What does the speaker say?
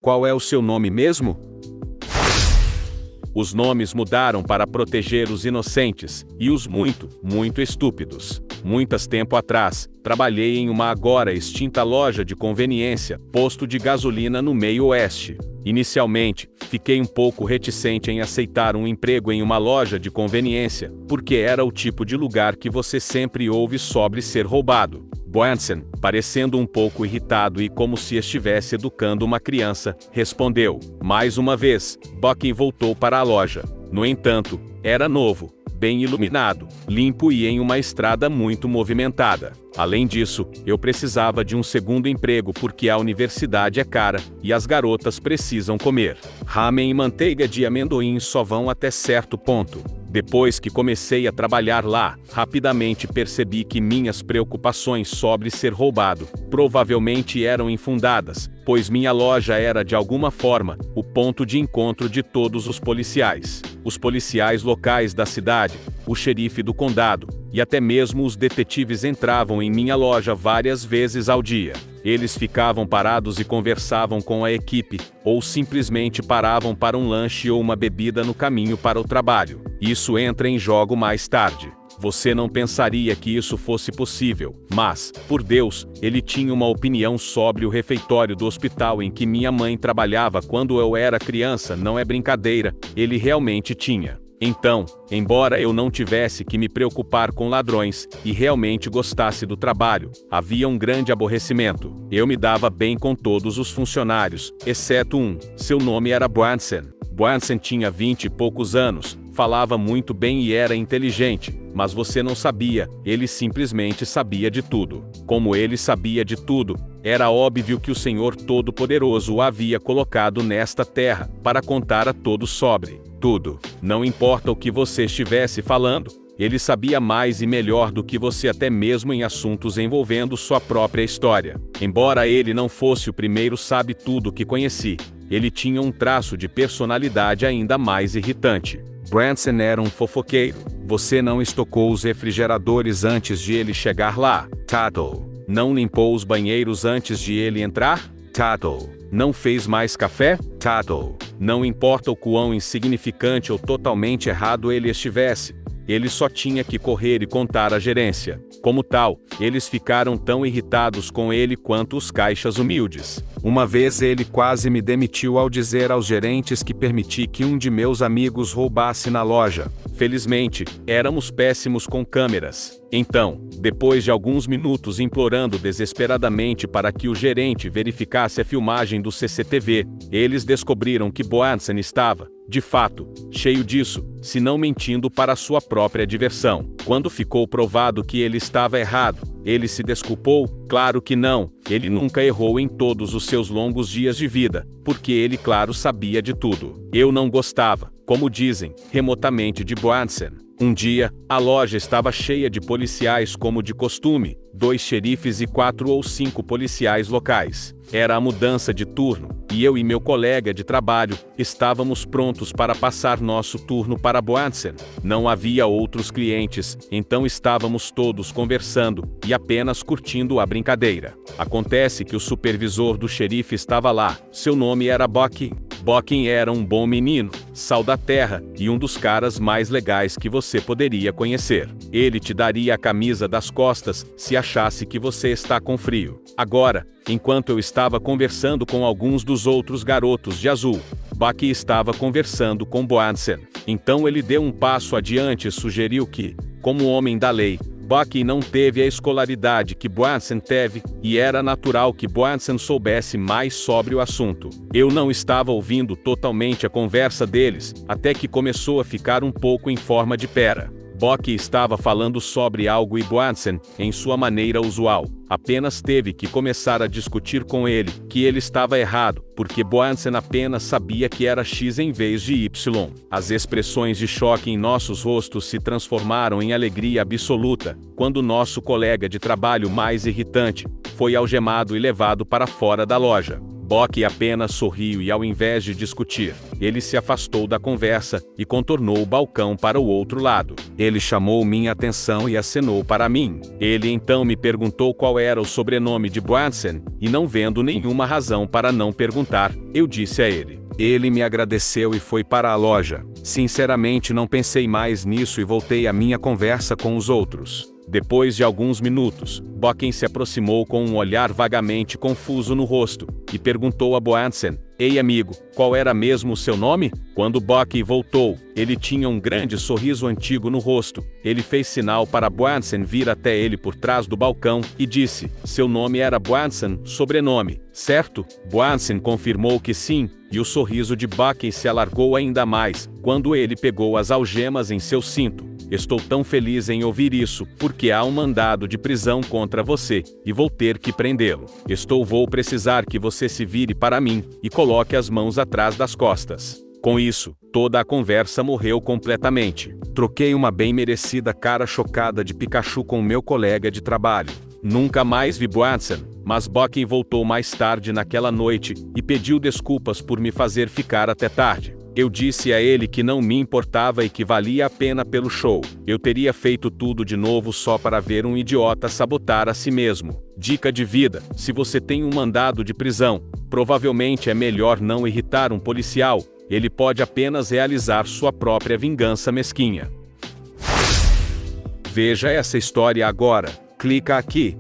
Qual é o seu nome mesmo? Os nomes mudaram para proteger os inocentes e os muito estúpidos. Muitas tempo atrás, trabalhei em uma agora extinta loja de conveniência, posto de gasolina no meio oeste. Inicialmente, fiquei um pouco reticente em aceitar um emprego em uma loja de conveniência, porque era o tipo de lugar que você sempre ouve sobre ser roubado. Bohansen, parecendo um pouco irritado e como se estivesse educando uma criança, respondeu. Mais uma vez, Bucky voltou para a loja. No entanto, era novo, bem iluminado, limpo e em uma estrada muito movimentada. Além disso, eu precisava de um segundo emprego porque a universidade é cara e as garotas precisam comer. Ramen e manteiga de amendoim só vão até certo ponto. Depois que comecei a trabalhar lá, rapidamente percebi que minhas preocupações sobre ser roubado provavelmente eram infundadas, pois minha loja era de alguma forma o ponto de encontro de todos os policiais. Os policiais locais da cidade, o xerife do condado e até mesmo os detetives entravam em minha loja várias vezes ao dia. Eles ficavam parados e conversavam com a equipe, ou simplesmente paravam para um lanche ou uma bebida no caminho para o trabalho. Isso entra em jogo mais tarde. Você não pensaria que isso fosse possível, mas, por Deus, ele tinha uma opinião sobre o refeitório do hospital em que minha mãe trabalhava quando eu era criança. Não é brincadeira, ele realmente tinha. Então, embora eu não tivesse que me preocupar com ladrões e realmente gostasse do trabalho, havia um grande aborrecimento. Eu me dava bem com todos os funcionários, exceto um. Seu nome era Bohansen. Bohansen tinha 20 e poucos anos, falava muito bem e era inteligente, mas você não sabia, ele simplesmente sabia de tudo. Como ele sabia de tudo, era óbvio que o Senhor Todo-Poderoso o havia colocado nesta terra para contar a todos sobre tudo. Não importa o que você estivesse falando, ele sabia mais e melhor do que você até mesmo em assuntos envolvendo sua própria história. Embora ele não fosse o primeiro sabe-tudo que conheci, ele tinha um traço de personalidade ainda mais irritante. Branson era um fofoqueiro. Você não estocou os refrigeradores antes de ele chegar lá, Tato. Não limpou os banheiros antes de ele entrar, Tato. Não fez mais café, Tato. Não importa o quão insignificante ou totalmente errado ele estivesse, ele só tinha que correr e contar à gerência. Como tal, eles ficaram tão irritados com ele quanto os caixas humildes. Uma vez ele quase me demitiu ao dizer aos gerentes que permiti que um de meus amigos roubasse na loja. Felizmente, éramos péssimos com câmeras. Então, depois de alguns minutos implorando desesperadamente para que o gerente verificasse a filmagem do CCTV, eles descobriram que Bohansen estava, de fato, cheio disso, se não mentindo para sua própria diversão. Quando ficou provado que ele estava errado, ele se desculpou? Claro que não, ele nunca errou em todos os seus longos dias de vida, porque ele claro sabia de tudo. Eu não gostava, como dizem, remotamente de Bohansen. Um dia, a loja estava cheia de policiais como de costume, 2 xerifes e 4 ou 5 policiais locais. Era a mudança de turno, e eu e meu colega de trabalho estávamos prontos para passar nosso turno para Bohansen. Não havia outros clientes, então estávamos todos conversando e apenas curtindo a brincadeira. Acontece que o supervisor do xerife estava lá, seu nome era Bucky. Bucky era um bom menino, sal da terra e um dos caras mais legais que você poderia conhecer. Ele te daria a camisa das costas se achasse que você está com frio. Agora, enquanto eu estava conversando com alguns dos outros garotos de azul, Bucky estava conversando com Bohansen. Então ele deu um passo adiante e sugeriu que, como homem da lei, Bucky não teve a escolaridade que Bohansen teve, e era natural que Bohansen soubesse mais sobre o assunto. Eu não estava ouvindo totalmente a conversa deles, até que começou a ficar um pouco em forma de pera. Bucky estava falando sobre algo e Bohansen, em sua maneira usual, apenas teve que começar a discutir com ele, que ele estava errado, porque Bohansen apenas sabia que era X em vez de Y. As expressões de choque em nossos rostos se transformaram em alegria absoluta, quando nosso colega de trabalho mais irritante foi algemado e levado para fora da loja. Bucky apenas sorriu e, ao invés de discutir, ele se afastou da conversa e contornou o balcão para o outro lado. Ele chamou minha atenção e acenou para mim. Ele então me perguntou qual era o sobrenome de Branson, e não vendo nenhuma razão para não perguntar, eu disse a ele. Ele me agradeceu e foi para a loja. Sinceramente não pensei mais nisso e voltei à minha conversa com os outros. Depois de alguns minutos, Bucky se aproximou com um olhar vagamente confuso no rosto, e perguntou a Branson: "Ei amigo, qual era mesmo o seu nome?" Quando Bucky voltou, ele tinha um grande sorriso antigo no rosto. Ele fez sinal para Branson vir até ele por trás do balcão, e disse: "Seu nome era Branson, sobrenome, certo?" Branson confirmou que sim, e o sorriso de Bucky se alargou ainda mais, quando ele pegou as algemas em seu cinto. "Estou tão feliz em ouvir isso, porque há um mandado de prisão contra você, e vou ter que prendê-lo. Vou precisar que você se vire para mim, e coloque as mãos atrás das costas." Com isso, toda a conversa morreu completamente. Troquei uma bem merecida cara chocada de Pikachu com meu colega de trabalho. Nunca mais vi Branson, mas Bucky voltou mais tarde naquela noite, e pediu desculpas por me fazer ficar até tarde. Eu disse a ele que não me importava e que valia a pena pelo show. Eu teria feito tudo de novo só para ver um idiota sabotar a si mesmo. Dica de vida: se você tem um mandado de prisão, provavelmente é melhor não irritar um policial. Ele pode apenas realizar sua própria vingança mesquinha. Veja essa história agora. Clica aqui.